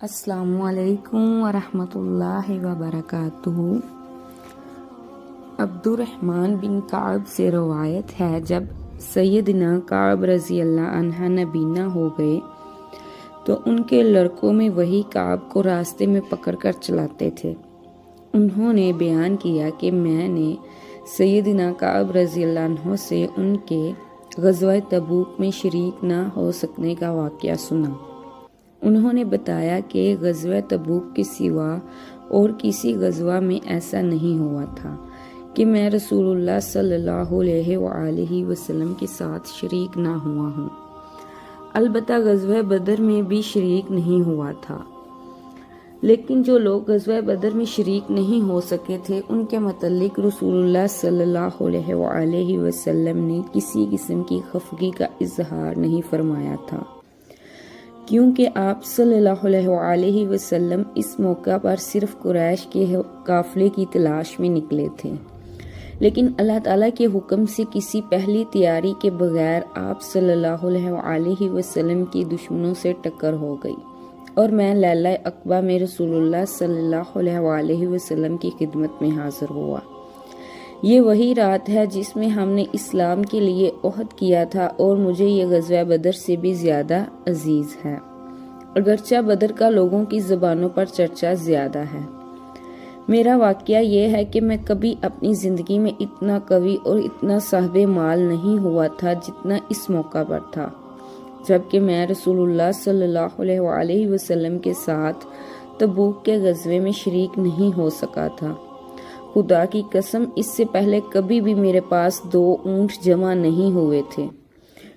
السلام علیکم ورحمۃ اللہ وبرکاتہ۔ عبد الرحمن بن کعب سے روایت ہے، جب سیدنا کعب رضی اللہ عنہ نبینا ہو گئے تو ان کے لڑکوں میں وہی کعب کو راستے میں پکڑ کر چلاتے تھے۔ انہوں نے بیان کیا کہ میں نے سیدنا کعب رضی اللہ عنہ سے ان کے غزوہ تبوک میں شریک نہ ہو سکنے کا واقعہ سنا۔ انہوں نے بتایا کہ غزوہ تبوک کے سوا اور کسی غزوہ میں ایسا نہیں ہوا تھا کہ میں رسول اللہ صلی اللہ علیہ وآلہ وسلم کے ساتھ شریک نہ ہوا ہوں۔ البتہ غزوہ بدر میں بھی شریک نہیں ہوا تھا، لیکن جو لوگ غزوہ بدر میں شریک نہیں ہو سکے تھے ان کے متعلق رسول اللہ صلی اللہ علیہ وآلہ وسلم نے کسی قسم کی خفگی کا اظہار نہیں فرمایا تھا، کیونکہ آپ صلی اللہ علیہ وآلہ وسلم اس موقع پر صرف قریش کے قافلے کی تلاش میں نکلے تھے، لیکن اللہ تعالیٰ کے حکم سے کسی پہلی تیاری کے بغیر آپ صلی اللہ علیہ وآلہ وسلم کی دشمنوں سے ٹکر ہو گئی اور میں لیلہ عقبہ میں رسول اللہ صلی اللہ علیہ وآلہ وسلم کی خدمت میں حاضر ہوا۔ یہ وہی رات ہے جس میں ہم نے اسلام کے لیے عہد کیا تھا اور مجھے یہ غزوہ بدر سے بھی زیادہ عزیز ہے، اگرچہ بدر کا لوگوں کی زبانوں پر چرچا زیادہ ہے۔ میرا واقعہ یہ ہے کہ میں کبھی اپنی زندگی میں اتنا قوی اور اتنا صاحب مال نہیں ہوا تھا جتنا اس موقع پر تھا، جبکہ میں رسول اللہ صلی اللہ علیہ وآلہ وسلم کے ساتھ تبوک کے غزوے میں شریک نہیں ہو سکا تھا۔ خدا کی قسم اس سے پہلے کبھی بھی میرے پاس 2 اونٹ جمع نہیں ہوئے تھے،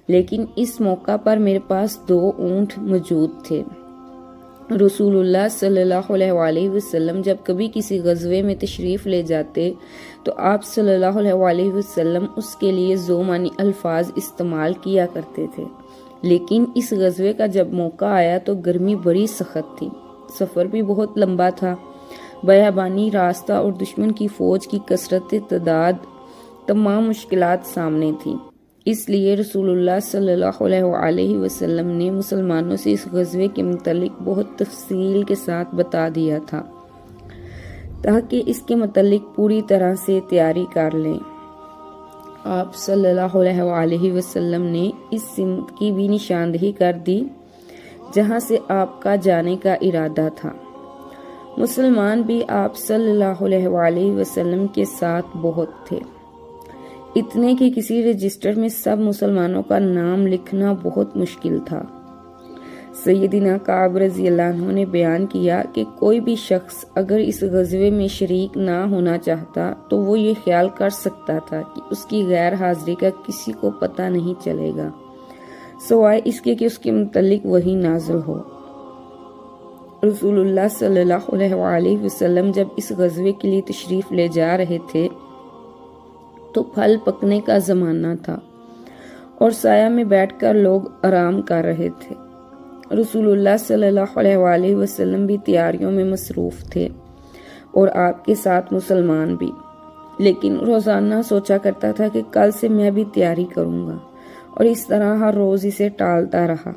لیکن اس موقع پر میرے پاس 2 اونٹ موجود تھے۔ رسول اللہ صلی اللہ علیہ وآلہ وسلم جب کبھی کسی غزوے میں تشریف لے جاتے تو آپ صلی اللہ علیہ وآلہ وسلم اس کے لیے ذومعنی الفاظ استعمال کیا کرتے تھے، لیکن اس غزوے کا جب موقع آیا تو گرمی بڑی سخت تھی، سفر بھی بہت لمبا تھا، بیابانی راستہ اور دشمن کی فوج کی کثرت تعداد، تمام مشکلات سامنے تھیں۔ اس لیے رسول اللہ صلی اللہ علیہ وآلہ وسلم نے مسلمانوں سے اس غزوے کے متعلق بہت تفصیل کے ساتھ بتا دیا تھا تاکہ اس کے متعلق پوری طرح سے تیاری کر لیں۔ آپ صلی اللہ علیہ وآلہ وسلم نے اس سمت کی بھی نشاندہی کر دی جہاں سے آپ کا جانے کا ارادہ تھا۔ مسلمان بھی آپ صلی اللہ علیہ وآلہ وسلم کے ساتھ بہت تھے، اتنے کہ کسی رجسٹر میں سب مسلمانوں کا نام لکھنا بہت مشکل تھا۔ سیدنا کعب رضی اللہ عنہ نے بیان کیا کہ کوئی بھی شخص اگر اس غزوے میں شریک نہ ہونا چاہتا تو وہ یہ خیال کر سکتا تھا کہ اس کی غیر حاضری کا کسی کو پتہ نہیں چلے گا سوائے اس کے کہ اس کے متعلق وحی نازل ہو۔ رسول اللہ صلی اللہ علیہ وآلہ وسلم جب اس غزوے کے لیے تشریف لے جا رہے تھے تو پھل پکنے کا زمانہ تھا اور سایہ میں بیٹھ کر لوگ آرام کر رہے تھے۔ رسول اللہ صلی اللہ علیہ وآلہ وسلم بھی تیاریوں میں مصروف تھے اور آپ کے ساتھ مسلمان بھی، لیکن روزانہ سوچا کرتا تھا کہ کل سے میں بھی تیاری کروں گا، اور اس طرح ہر روز اسے ٹالتا رہا۔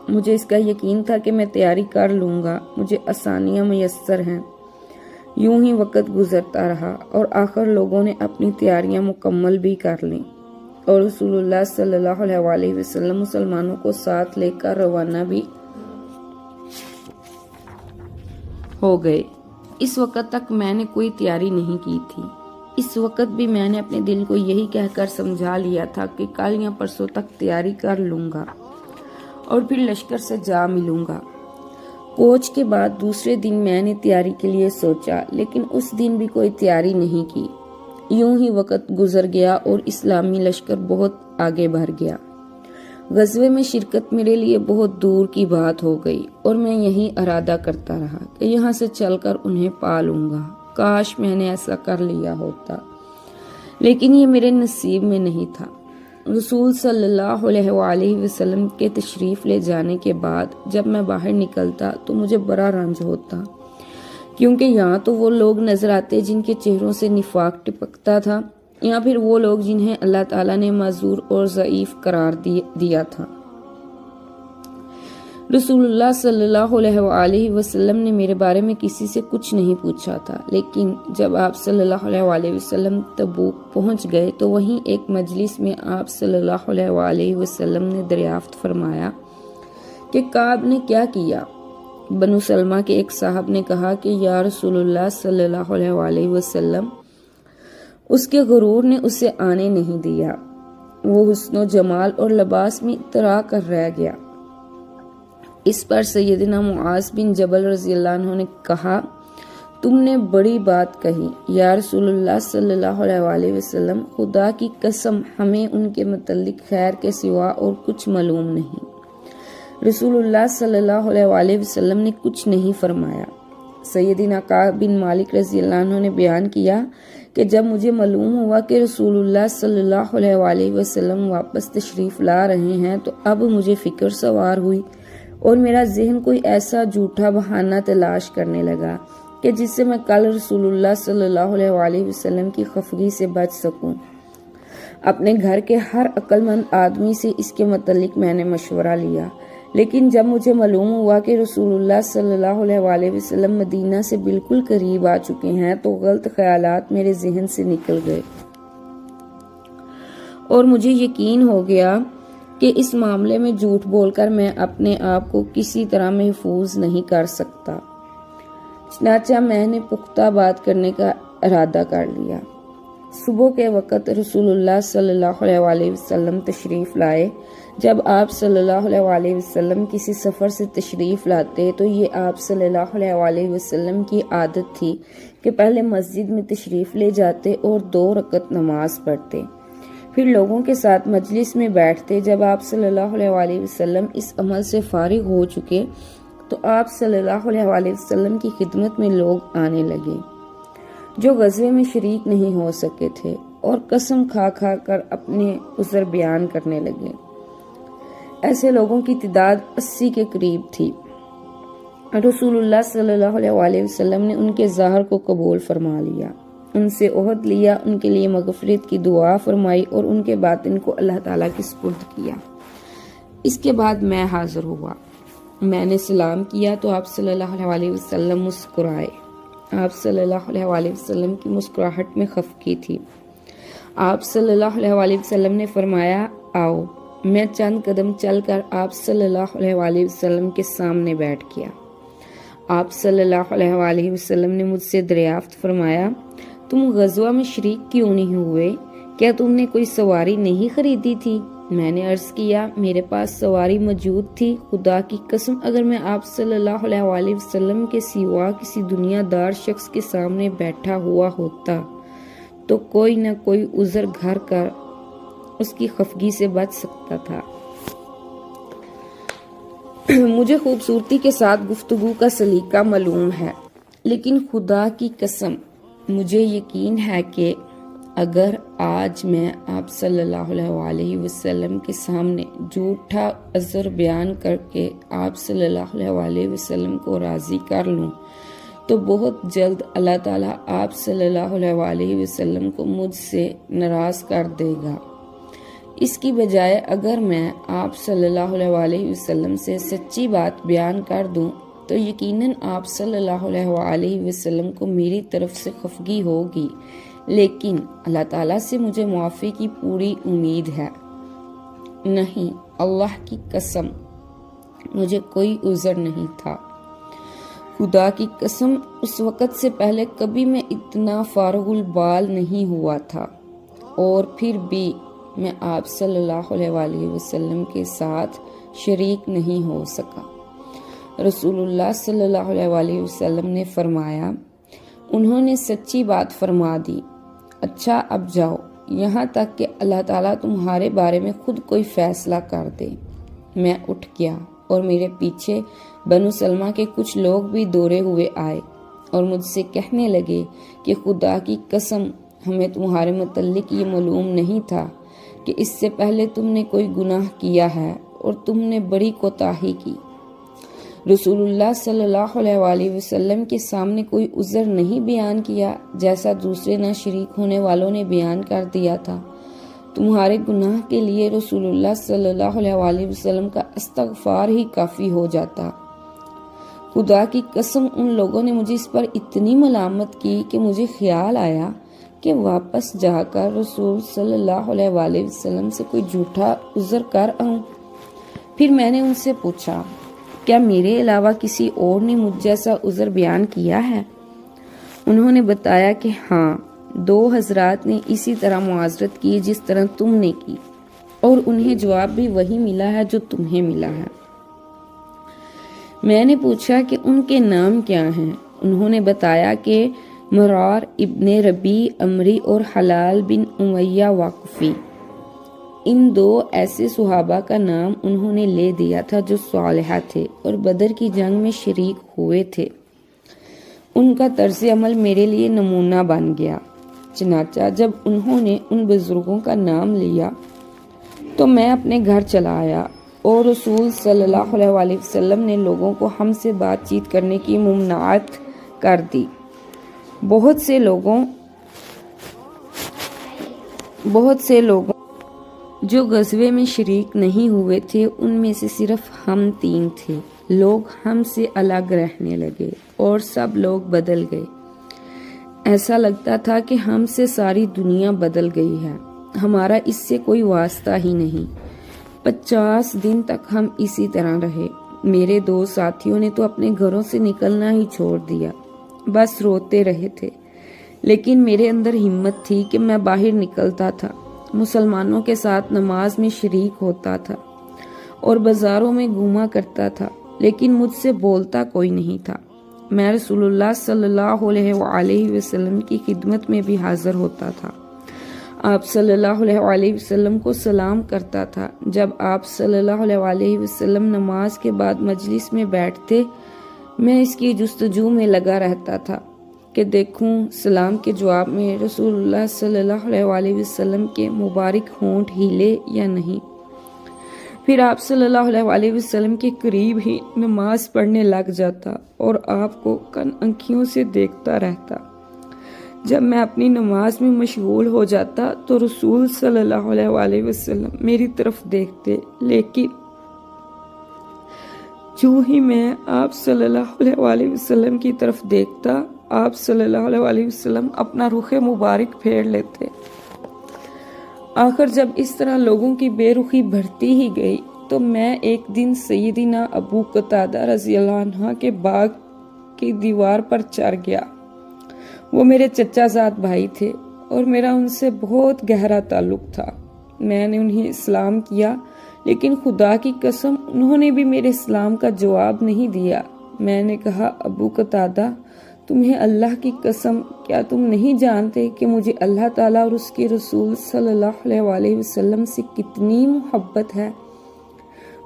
مجھے اس کا یقین تھا کہ میں تیاری کر لوں گا، مجھے آسانیاں میسر ہیں۔ یوں ہی وقت گزرتا رہا اور آخر لوگوں نے اپنی تیاریاں مکمل بھی کر لیں اور رسول اللہ صلی اللہ علیہ وآلہ وسلم مسلمانوں کو ساتھ لے کر روانہ بھی ہو گئے۔ اس وقت تک میں نے کوئی تیاری نہیں کی تھی۔ اس وقت بھی میں نے اپنے دل کو یہی کہہ کر سمجھا لیا تھا کہ کل یا پرسوں تک تیاری کر لوں گا اور پھر لشکر سے جا ملوں گا۔ کوچ کے بعد دوسرے دن میں نے تیاری کے لیے سوچا، لیکن اس دن بھی کوئی تیاری نہیں کی۔ یوں ہی وقت گزر گیا اور اسلامی لشکر بہت آگے بڑھ گیا۔ غزوے میں شرکت میرے لیے بہت دور کی بات ہو گئی اور میں یہی ارادہ کرتا رہا کہ یہاں سے چل کر انہیں پا لوں گا۔ کاش میں نے ایسا کر لیا ہوتا، لیکن یہ میرے نصیب میں نہیں تھا۔ رسول صلی اللہ علیہ وآلہ وسلم کے تشریف لے جانے کے بعد جب میں باہر نکلتا تو مجھے بڑا رنج ہوتا، کیونکہ یہاں تو وہ لوگ نظر آتے جن کے چہروں سے نفاق ٹپکتا تھا، یا پھر وہ لوگ جنہیں اللہ تعالیٰ نے معذور اور ضعیف قرار دیا تھا۔ رسول اللہ صلی اللہ علیہ وآلہ وسلم نے میرے بارے میں کسی سے کچھ نہیں پوچھا تھا، لیکن جب آپ صلی اللہ علیہ وآلہ وسلم تبوک پہنچ گئے تو وہیں ایک مجلس میں آپ صلی اللہ علیہ وآلہ وسلم نے دریافت فرمایا کہ کعب نے کیا کیا۔ بنو سلمہ کے ایک صاحب نے کہا کہ یا رسول اللہ صلی اللہ علیہ وآلہ وسلم، اس کے غرور نے اسے آنے نہیں دیا، وہ حسن و جمال اور لباس میں اترا کر رہ گیا۔ اس پر سیدنا معاذ بن جبل رضی اللہ عنہ نے کہا، تم نے بڑی بات کہی یا رسول اللہ صلی اللہ علیہ وآلہ وسلم، خدا کی قسم ہمیں ان کے متعلق خیر کے سوا اور کچھ معلوم نہیں۔ رسول اللہ صلی اللہ علیہ وآلہ وسلم نے کچھ نہیں فرمایا۔ سیدنا کعب بن مالک رضی اللہ عنہ نے بیان کیا کہ جب مجھے معلوم ہوا کہ رسول اللہ صلی اللہ علیہ وآلہ وسلم واپس تشریف لا رہے ہیں تو اب مجھے فکر سوار ہوئی اور میرا ذہن کوئی ایسا جھوٹا بہانہ تلاش کرنے لگا کہ جس سے میں کل رسول اللہ صلی اللہ علیہ وآلہ وسلم کی خفگی سے بچ سکوں۔ اپنے گھر کے ہر عقل مند آدمی سے اس کے متعلق میں نے مشورہ لیا، لیکن جب مجھے معلوم ہوا کہ رسول اللہ صلی اللہ علیہ وآلہ وسلم مدینہ سے بالکل قریب آ چکے ہیں تو غلط خیالات میرے ذہن سے نکل گئے اور مجھے یقین ہو گیا کہ اس معاملے میں جھوٹ بول کر میں اپنے آپ کو کسی طرح محفوظ نہیں کر سکتا۔ چنانچہ میں نے پختہ بات کرنے کا ارادہ کر لیا۔ صبح کے وقت رسول اللہ صلی اللہ علیہ وآلہ وسلم تشریف لائے۔ جب آپ صلی اللہ علیہ وآلہ وسلم کسی سفر سے تشریف لاتے تو یہ آپ صلی اللہ علیہ وآلہ وسلم کی عادت تھی کہ پہلے مسجد میں تشریف لے جاتے اور 2 رکعت نماز پڑھتے، پھر لوگوں کے ساتھ مجلس میں بیٹھتے۔ جب آپ صلی اللہ علیہ وآلہ وسلم اس عمل سے فارغ ہو چکے تو آپ صلی اللہ علیہ وآلہ وسلم کی خدمت میں لوگ آنے لگے جو غزوے میں شریک نہیں ہو سکے تھے اور قسم کھا کھا کر اپنے عذر بیان کرنے لگے۔ ایسے لوگوں کی تعداد 80 کے قریب تھی۔ رسول اللہ صلی اللہ علیہ وآلہ وسلم نے ان کے ظاہر کو قبول فرما لیا، ان سے عہد لیا، ان کے لیے مغفرت کی دعا فرمائی اور ان کے باطن کو اللہ تعالیٰ کے سپرد کیا۔ اس کے بعد میں حاضر ہوا، میں نے سلام کیا تو آپ صلی اللہ علیہ وآلہ وسلم مسکرائے۔ آپ صلی اللہ علیہ وآلہ وسلم کی مسکراہٹ میں خفگی تھی۔ آپ صلی اللہ علیہ وآلہ وسلم نے فرمایا، آؤ۔ میں چند قدم چل کر آپ صلی اللہ علیہ وآلہ وسلم کے سامنے بیٹھ گیا۔ آپ صلی اللہ علیہ وآلہ وسلم نے مجھ سے دریافت فرمایا، تم غزوہ میں شریک کیوں نہیں ہوئے؟ کیا تم نے کوئی سواری نہیں خریدی تھی؟ میں نے عرض کیا، میرے پاس سواری موجود تھی، خدا کی قسم اگر میں آپ صلی اللہ علیہ وآلہ وسلم کے سوا کسی دنیا دار شخص کے سامنے بیٹھا ہوا ہوتا تو کوئی نہ کوئی عذر گھر کر اس کی خفگی سے بچ سکتا تھا۔ مجھے خوبصورتی کے ساتھ گفتگو کا سلیقہ معلوم ہے، لیکن خدا کی قسم مجھے یقین ہے کہ اگر آج میں آپ صلی اللہ علیہ وآلہ وسلم کے سامنے جھوٹا عذر بیان کر کے آپ صلی اللہ علیہ وآلہ وسلم کو راضی کر لوں تو بہت جلد اللہ تعالیٰ آپ صلی اللہ علیہ وآلہ وسلم کو مجھ سے ناراض کر دے گا۔ اس کی بجائے اگر میں آپ صلی اللہ علیہ وآلہ وسلم سے سچی بات بیان کر دوں تو یقیناً آپ صلی اللہ علیہ وآلہ وسلم کو میری طرف سے خفگی ہوگی، لیکن اللہ تعالیٰ سے مجھے معافی کی پوری امید ہے۔ نہیں، اللہ کی قسم مجھے کوئی عذر نہیں تھا۔ خدا کی قسم اس وقت سے پہلے کبھی میں اتنا فارغ البال نہیں ہوا تھا، اور پھر بھی میں آپ صلی اللہ علیہ وآلہ وسلم کے ساتھ شریک نہیں ہو سکا۔ رسول اللہ صلی اللہ علیہ وآلہ وسلم نے فرمایا، انہوں نے سچی بات فرما دی، اچھا اب جاؤ، یہاں تک کہ اللہ تعالیٰ تمہارے بارے میں خود کوئی فیصلہ کر دے۔ میں اٹھ گیا اور میرے پیچھے بنو سلمہ کے کچھ لوگ بھی دوڑے ہوئے آئے اور مجھ سے کہنے لگے کہ خدا کی قسم ہمیں تمہارے متعلق یہ معلوم نہیں تھا کہ اس سے پہلے تم نے کوئی گناہ کیا ہے اور تم نے بڑی کوتاہی کی۔ رسول اللہ صلی اللہ علیہ وآلہ وسلم کے سامنے کوئی عذر نہیں بیان کیا جیسا دوسرے نہ شریک ہونے والوں نے بیان کر دیا تھا۔ تمہارے گناہ کے لیے رسول اللہ صلی اللہ علیہ وسلم کا استغفار ہی کافی ہو جاتا۔ خدا کی قسم ان لوگوں نے مجھے اس پر اتنی ملامت کی کہ مجھے خیال آیا کہ واپس جا کر رسول صلی اللہ علیہ وسلم سے کوئی جھوٹا عذر کر آؤں۔ پھر میں نے ان سے پوچھا، کیا میرے علاوہ کسی اور نے مجھ جیسا عذر بیان کیا ہے؟ انہوں نے بتایا کہ ہاں، 2 حضرات نے اسی طرح معذرت کی جس طرح تم نے کی، اور انہیں جواب بھی وہی ملا ہے جو تمہیں ملا ہے۔ میں نے پوچھا کہ ان کے نام کیا ہیں؟ انہوں نے بتایا کہ مرار ابن ربیع عمری اور حلال بن امیہ واقفی۔ ان 2 ایسے صحابہ کا نام انہوں نے لے دیا تھا جو صالحہ تھے اور بدر کی جنگ میں شریک ہوئے تھے۔ ان کا طرز عمل میرے لیے نمونہ بن گیا۔ چنانچہ جب انہوں نے ان بزرگوں کا نام لیا تو میں اپنے گھر چلا آیا، اور رسول صلی اللہ علیہ وسلم نے لوگوں کو ہم سے بات چیت کرنے کی ممنوعات کر دی۔ بہت سے لوگوں جو غزوے میں شریک نہیں ہوئے تھے، ان میں سے صرف ہم 3 تھے۔ لوگ ہم سے الگ رہنے لگے اور سب لوگ بدل گئے۔ ایسا لگتا تھا کہ ہم سے ساری دنیا بدل گئی ہے، ہمارا اس سے کوئی واسطہ ہی نہیں۔ 50 دن تک ہم اسی طرح رہے۔ میرے 2 ساتھیوں نے تو اپنے گھروں سے نکلنا ہی چھوڑ دیا، بس روتے رہے تھے۔ لیکن میرے اندر ہمت تھی کہ میں باہر نکلتا تھا، مسلمانوں کے ساتھ نماز میں شریک ہوتا تھا اور بازاروں میں گھوما کرتا تھا، لیکن مجھ سے بولتا کوئی نہیں تھا۔ میں رسول اللہ صلی اللہ علیہ وسلم کی خدمت میں بھی حاضر ہوتا تھا۔ آپ صلی اللہ علیہ وسلم کو سلام کرتا تھا۔ جب آپ صلی اللہ علیہ وسلم نماز کے بعد مجلس میں بیٹھتے، میں اس کی جستجو میں لگا رہتا تھا کہ دیکھوں سلام کے جواب میں رسول اللہ صلی اللہ علیہ وسلم کے مبارک ہونٹ ہلے یا نہیں۔ پھر آپ صلی اللہ علیہ وسلم کے قریب ہی نماز پڑھنے لگ جاتا اور آپ کو کن آنکھیوں سے دیکھتا رہتا۔ جب میں اپنی نماز میں مشغول ہو جاتا تو رسول صلی اللہ علیہ وسلم میری طرف دیکھتے، لیکن جو ہی میں آپ صلی اللہ علیہ وسلم کی طرف دیکھتا، آپ صلی اللہ علیہ وسلم اپنا رخ مبارک پھیر لیتے۔ آخر جب اس طرح لوگوں کی بے رخی بڑھتی ہی گئی تو میں ایک دن سیدنا ابو قتادہ رضی اللہ عنہ کے باغ کی دیوار پر چڑھ گیا۔ وہ میرے چچا زاد بھائی تھے اور میرا ان سے بہت گہرا تعلق تھا۔ میں نے انہیں اسلام کیا، لیکن خدا کی قسم انہوں نے بھی میرے اسلام کا جواب نہیں دیا۔ میں نے کہا، ابو قتادہ، تمہیں اللہ کی قسم، کیا تم نہیں جانتے کہ مجھے اللہ تعالیٰ اور اس کے رسول صلی اللہ علیہ وسلم سے کتنی محبت ہے؟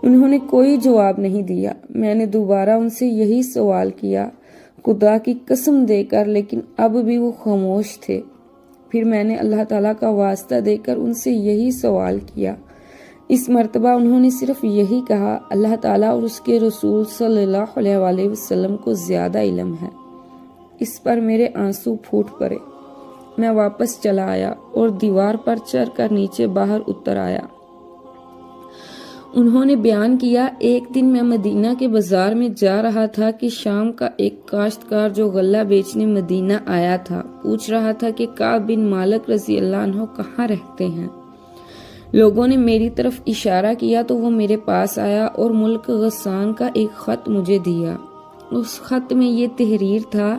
انہوں نے کوئی جواب نہیں دیا۔ میں نے دوبارہ ان سے یہی سوال کیا، خدا کی قسم دے کر، لیکن اب بھی وہ خاموش تھے۔ پھر میں نے اللہ تعالیٰ کا واسطہ دے کر ان سے یہی سوال کیا۔ اس مرتبہ انہوں نے صرف یہی کہا، اللہ تعالیٰ اور اس کے رسول صلی اللہ علیہ وسلم کو زیادہ علم ہے۔ اس پر میرے آنسو پھوٹ پڑے۔ میں واپس چلا آیا اور دیوار پر چڑھ کر نیچے باہر اتر آیا۔ انہوں نے بیان کیا، ایک دن میں مدینہ کے بازار میں جا رہا تھا کہ شام کا ایک کاشتکار جو غلہ بیچنے مدینہ آیا تھا پوچھ رہا تھا کہ کعب بن مالک رضی اللہ عنہ کہاں رہتے ہیں۔ لوگوں نے میری طرف اشارہ کیا تو وہ میرے پاس آیا اور ملک غسان کا ایک خط مجھے دیا۔ اس خط میں یہ تحریر تھا،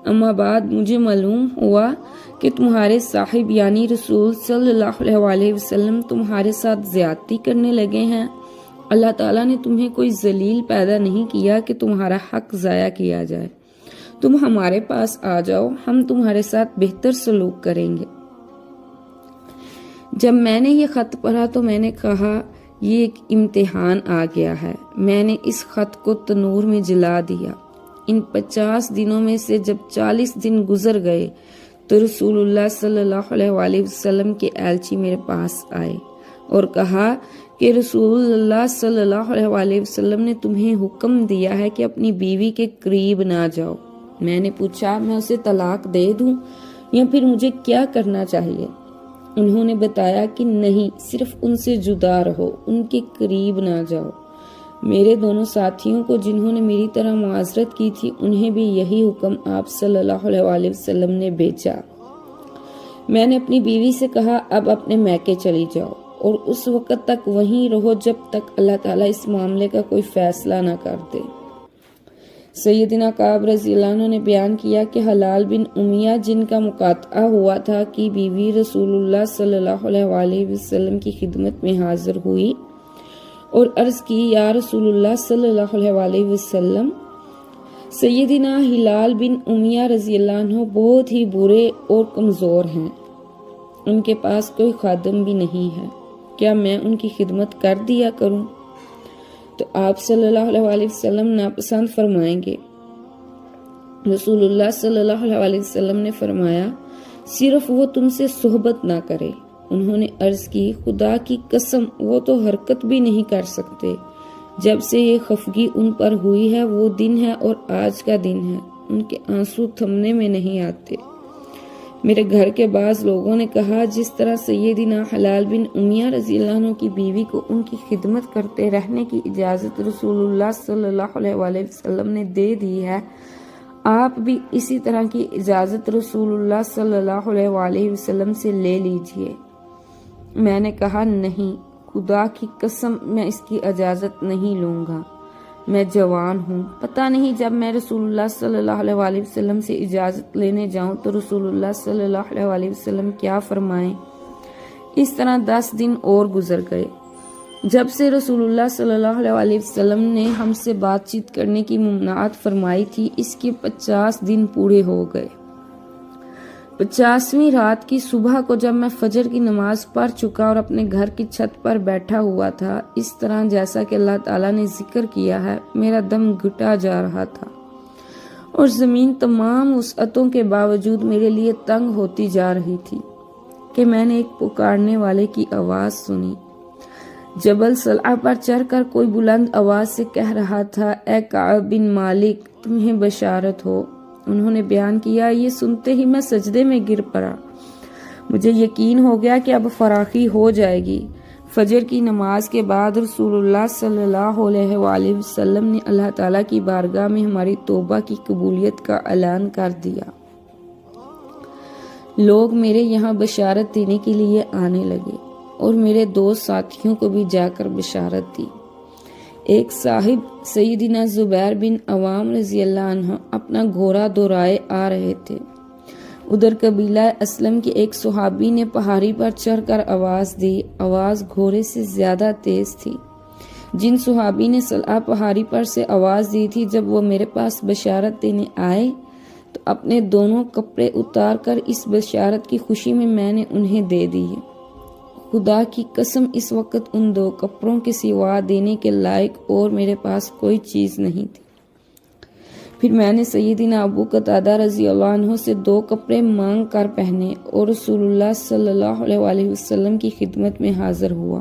اما بعد مجھے معلوم ہوا کہ تمہارے صاحب یعنی رسول صلی اللہ علیہ وسلم تمہارے ساتھ زیادتی کرنے لگے ہیں۔ اللہ تعالیٰ نے تمہیں کوئی ذلیل پیدا نہیں کیا کہ تمہارا حق ضائع کیا جائے۔ تم ہمارے پاس آ جاؤ، ہم تمہارے ساتھ بہتر سلوک کریں گے۔ جب میں نے یہ خط پڑھا تو میں نے کہا، یہ ایک امتحان آ گیا ہے۔ میں نے اس خط کو تنور میں جلا دیا۔ ان 50 دنوں میں سے جب 40 دن گزر گئے تو رسول اللہ صلی اللہ علیہ وسلم کے ایلچی میرے پاس آئے اور کہا کہ رسول اللہ صلی اللہ علیہ وسلم نے تمہیں حکم دیا ہے کہ اپنی بیوی کے قریب نہ جاؤ۔ میں نے پوچھا، میں اسے طلاق دے دوں یا پھر مجھے کیا کرنا چاہیے؟ انہوں نے بتایا کہ نہیں، صرف ان سے جدا رہو، ان کے قریب نہ جاؤ۔ میرے دونوں ساتھیوں کو جنہوں نے میری طرح معذرت کی تھی، انہیں بھی یہی حکم آپ صلی اللہ علیہ وسلم نے بھیجا۔ میں نے اپنی بیوی سے کہا اب اپنے میکے چلی جاؤ اور اس وقت تک وہیں رہو جب تک اللہ تعالیٰ اس معاملے کا کوئی فیصلہ نہ کر دے۔ سیدنا کعب رضی اللہ عنہ نے بیان کیا کہ حلال بن امیہ جن کا مقاطعہ ہوا تھا کی بیوی رسول اللہ صلی اللہ علیہ وسلم کی خدمت میں حاضر ہوئی اور عرض کی یا رسول اللہ صلی اللہ علیہ وسلم، سیدنا ہلال بن امیہ رضی اللہ عنہ بہت ہی برے اور کمزور ہیں، ان کے پاس کوئی خادم بھی نہیں ہے، کیا میں ان کی خدمت کر دیا کروں؟ تو آپ صلی اللہ علیہ وسلم ناپسند فرمائیں گے۔ رسول اللہ صلی اللہ علیہ وسلم نے فرمایا صرف وہ تم سے صحبت نہ کرے۔ انہوں نے عرض کی خدا کی قسم وہ تو حرکت بھی نہیں کر سکتے، جب سے یہ خفگی ان پر ہوئی ہے وہ دن ہے اور آج کا دن ہے، ان کے آنسو تھمنے میں نہیں آتے۔ میرے گھر کے بعض لوگوں نے کہا جس طرح سیدنا حلال بن امیہ رضی اللہ عنہ کی بیوی کو ان کی خدمت کرتے رہنے کی اجازت رسول اللہ صلی اللہ علیہ وسلم نے دے دی ہے، آپ بھی اسی طرح کی اجازت رسول اللہ صلی اللہ علیہ وسلم سے لے لیجئے۔ میں نے کہا نہیں، خدا کی قسم میں اس کی اجازت نہیں لوں گا، میں جوان ہوں، پتہ نہیں جب میں رسول اللہ صلی اللہ علیہ وسلم سے اجازت لینے جاؤں تو رسول اللہ صلی اللہ علیہ وسلم کیا فرمائیں۔ اس طرح 10 دن اور گزر گئے۔ جب سے رسول اللہ صلی اللہ علیہ وسلم نے ہم سے بات چیت کرنے کی ممنوعات فرمائی تھی، اس کے 50 دن پورے ہو گئے۔ 50ویں رات کی صبح کو جب میں فجر کی نماز پڑھ چکا اور اپنے گھر کی چھت پر بیٹھا ہوا تھا، اس طرح جیسا کہ اللہ تعالیٰ نے ذکر کیا ہے، میرا دم گھٹا جا رہا تھا اور زمین تمام وسعتوں کے باوجود میرے لیے تنگ ہوتی جا رہی تھی کہ میں نے ایک پکارنے والے کی آواز سنی۔ جبل صلعہ پر چڑھ کر کوئی بلند آواز سے کہہ رہا تھا، اے کعب بن مالک، تمہیں بشارت ہو۔ انہوں نے بیان کیا، یہ سنتے ہی میں سجدے میں گر پڑا۔ مجھے یقین ہو گیا کہ اب فراخی ہو جائے گی۔ فجر کی نماز کے بعد رسول اللہ صلی اللہ علیہ وسلم نے اللہ تعالیٰ کی بارگاہ میں ہماری توبہ کی قبولیت کا اعلان کر دیا۔ لوگ میرے یہاں بشارت دینے کے لیے آنے لگے اور میرے دوست ساتھیوں کو بھی جا کر بشارت دی۔ ایک صاحب سیدنا زبیر بن عوام رضی اللہ عنہ اپنا گھوڑا دورائے آ رہے تھے۔ ادھر قبیلہ اسلم کے ایک صحابی نے پہاڑی پر چڑھ کر آواز دی۔ آواز گھوڑے سے زیادہ تیز تھی۔ جن صحابی نے صلعہ پہاڑی پر سے آواز دی تھی، جب وہ میرے پاس بشارت دینے آئے تو اپنے دونوں کپڑے اتار کر اس بشارت کی خوشی میں نے انہیں دے دیے۔ خدا کی قسم اس وقت ان 2 کپڑوں کے سوا دینے کے لائق اور میرے پاس کوئی چیز نہیں تھی۔ پھر میں نے سیدنا ابو قتادہ رضی اللہ عنہ سے 2 کپڑے مانگ کر پہنے اور رسول اللہ صلی اللہ علیہ وسلم کی خدمت میں حاضر ہوا۔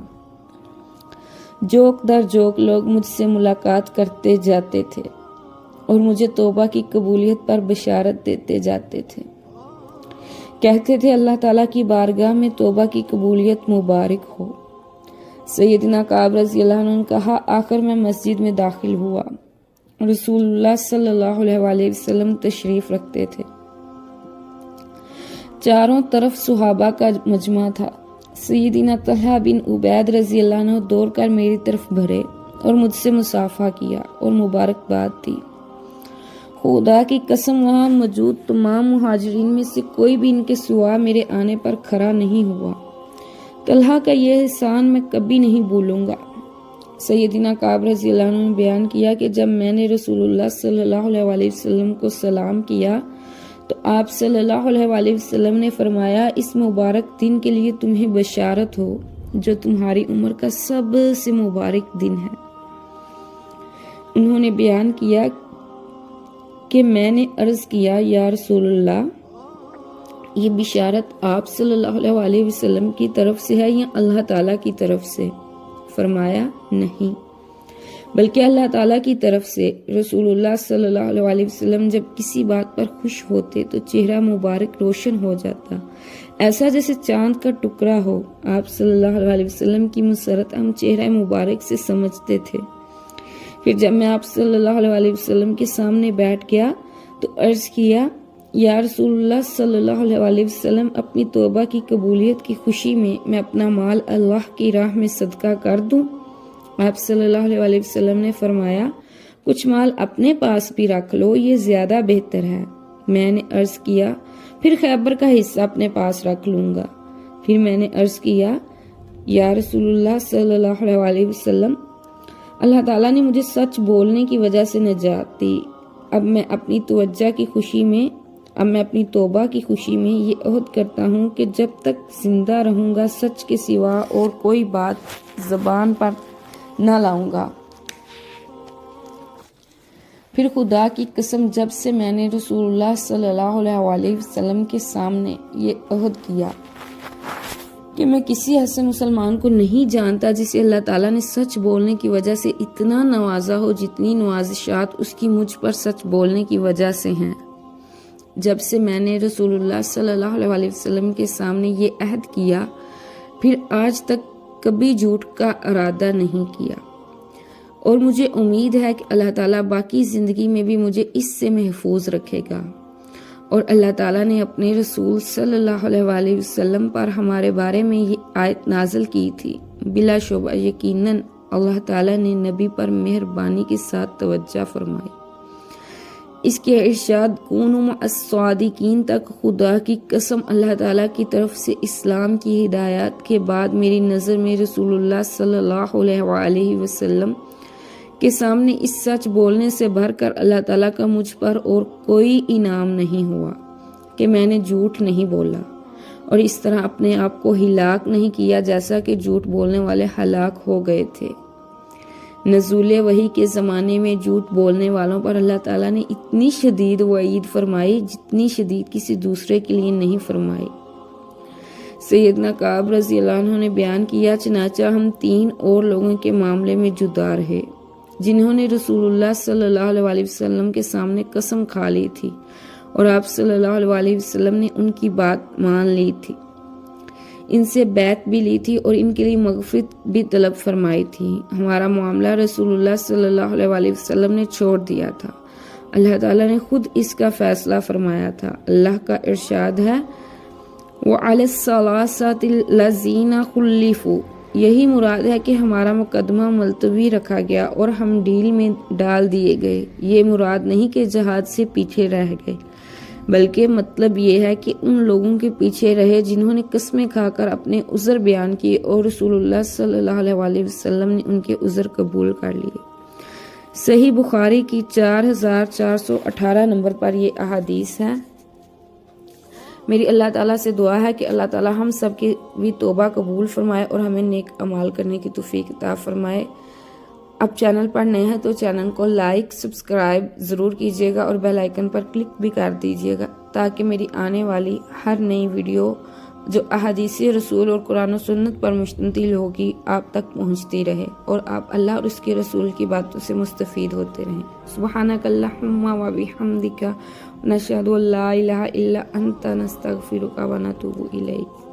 جوک در جوک لوگ مجھ سے ملاقات کرتے جاتے تھے اور مجھے توبہ کی قبولیت پر بشارت دیتے جاتے تھے۔ کہتے تھے اللہ تعالیٰ کی بارگاہ میں توبہ کی قبولیت مبارک ہو۔ سیدنا کعب رضی اللہ عنہ نے کہا، آخر میں مسجد میں داخل ہوا۔ رسول اللہ صلی اللہ علیہ وسلم تشریف رکھتے تھے۔ چاروں طرف صحابہ کا مجمع تھا۔ سیدنا طلحہ بن عبید رضی اللہ عنہ دوڑ کر میری طرف بھرے اور مجھ سے مصافحہ کیا اور مبارکباد دی۔ خدا کی قسم وہاں موجود تمام مہاجرین میں سے کوئی بھی ان کے سوا میرے آنے پر کھڑا نہیں ہوا۔ طلحہ کا یہ احسان میں کبھی نہیں بھولوں گا۔ سیدنا کعب رضی اللہ عنہ نے بیان کیا کہ جب میں نے رسول اللہ صلی اللہ علیہ وسلم کو سلام کیا تو آپ صلی اللہ علیہ وسلم نے فرمایا، اس مبارک دن کے لیے تمہیں بشارت ہو جو تمہاری عمر کا سب سے مبارک دن ہے۔ انہوں نے بیان کیا کہ میں نے عرض کیا، یا رسول اللہ، یہ بشارت آپ صلی اللہ علیہ وسلم کی طرف سے ہے یا اللہ تعالیٰ کی طرف سے؟ فرمایا نہیں۔ بلکہ اللہ تعالیٰ کی طرف سے رسول اللہ صلی اللہ علیہ وسلم جب کسی بات پر خوش ہوتے تو چہرہ مبارک روشن ہو جاتا، ایسا جیسے چاند کا ٹکڑا ہو۔ آپ صلی اللہ علیہ وسلم کی مسرت ہم چہرہ مبارک سے سمجھتے تھے۔ پھر جب میں آپ صلی اللہ علیہ وسلم کے سامنے بیٹھ گیا تو عرض کیا، یا رسول اللہ صلی اللہ علیہ وسلم، اپنی توبہ کی قبولیت کی خوشی میں اپنا مال اللہ کی راہ میں صدقہ کر دوں؟ آپ صلی اللہ علیہ وسلم نے فرمایا، کچھ مال اپنے پاس بھی رکھ لو، یہ زیادہ بہتر ہے۔ میں نے عرض کیا، پھر خیبر کا حصہ اپنے پاس رکھ لوں گا۔ پھر میں نے عرض کیا، یا رسول اللہ صلی اللہ علیہ وسلم، اللہ تعالیٰ نے مجھے سچ بولنے کی وجہ سے نجات دی۔ اب میں اپنی توبہ کی خوشی میں یہ عہد کرتا ہوں کہ جب تک زندہ رہوں گا سچ کے سوا اور کوئی بات زبان پر نہ لاؤں گا۔ پھر خدا کی قسم، جب سے میں نے رسول اللہ صلی اللہ علیہ وسلم کے سامنے یہ عہد کیا کہ میں کسی ایسے مسلمان کو نہیں جانتا جسے اللہ تعالیٰ نے سچ بولنے کی وجہ سے اتنا نوازا ہو جتنی نوازشات اس کی مجھ پر سچ بولنے کی وجہ سے ہیں، جب سے میں نے رسول اللہ صلی اللہ علیہ وسلم کے سامنے یہ عہد کیا، پھر آج تک کبھی جھوٹ کا ارادہ نہیں کیا، اور مجھے امید ہے کہ اللہ تعالیٰ باقی زندگی میں بھی مجھے اس سے محفوظ رکھے گا۔ اور اللہ تعالیٰ نے اپنے رسول صلی اللہ علیہ وسلم پر ہمارے بارے میں یہ آیت نازل کی تھی، بلا شبہ یقیناً اللہ تعالیٰ نے نبی پر مہربانی کے ساتھ توجہ فرمائی۔ اس کے ارشاد کونوا مع الصادقین تک، خدا کی قسم اللہ تعالیٰ کی طرف سے اسلام کی ہدایات کے بعد میری نظر میں رسول اللہ صلی اللہ علیہ وسلم کے سامنے اس سچ بولنے سے بھر کر اللہ تعالیٰ کا مجھ پر اور کوئی انعام نہیں ہوا کہ میں نے جھوٹ نہیں بولا، اور اس طرح اپنے آپ کو ہلاک نہیں کیا جیسا کہ جھوٹ بولنے والے ہلاک ہو گئے تھے۔ نزول وحی کے زمانے میں جھوٹ بولنے والوں پر اللہ تعالیٰ نے اتنی شدید وعید فرمائی جتنی شدید کسی دوسرے کے لیے نہیں فرمائی۔ سیدنا کعب رضی اللہ عنہ نے بیان کیا، چنانچہ ہم 3 اور لوگوں کے معاملے میں جدا رہے جنہوں نے رسول اللہ صلی اللہ علیہ وسلم کے سامنے قسم کھا لی تھی، اور آپ صلی اللہ علیہ وسلم نے ان کی بات مان لی تھی، ان سے بیعت بھی لی تھی اور ان کے لیے مغفرت بھی طلب فرمائی تھی۔ ہمارا معاملہ رسول اللہ صلی اللہ علیہ وسلم نے چھوڑ دیا تھا، اللہ تعالیٰ نے خود اس کا فیصلہ فرمایا تھا۔ اللہ کا ارشاد ہے، وَعَلَى الثَّلَاثَةِ الَّذِينَ خُلِّفُوا، یہی مراد ہے کہ ہمارا مقدمہ ملتوی رکھا گیا اور ہم ڈیل میں ڈال دیے گئے۔ یہ مراد نہیں کہ جہاد سے پیچھے رہ گئے، بلکہ مطلب یہ ہے کہ ان لوگوں کے پیچھے رہے جنہوں نے قسمیں کھا کر اپنے عذر بیان کیے اور رسول اللہ صلی اللہ علیہ وسلم نے ان کے عذر قبول کر لیے۔ صحیح بخاری کی 4418 نمبر پر یہ احادیث ہے۔ میری اللہ تعالیٰ سے دعا ہے کہ اللہ تعالیٰ ہم سب کی بھی توبہ قبول فرمائے اور ہمیں نیک اعمال کرنے کی توفیق عطا فرمائے۔ اب چینل پر نئے ہیں تو چینل کو لائک سبسکرائب ضرور کیجیے گا اور بیل آئیکن پر کلک بھی کر دیجیے گا تاکہ میری آنے والی ہر نئی ویڈیو جو احادیث رسول اور قرآن و سنت پر مشتمل ہوگی آپ تک پہنچتی رہے اور آپ اللہ اور اس کے رسول کی باتوں سے مستفید ہوتے رہیں۔ سبحانک اللہم و بحمدک، نشہد ان لا الہ الا انت، نستغفرک و نتوب الیک۔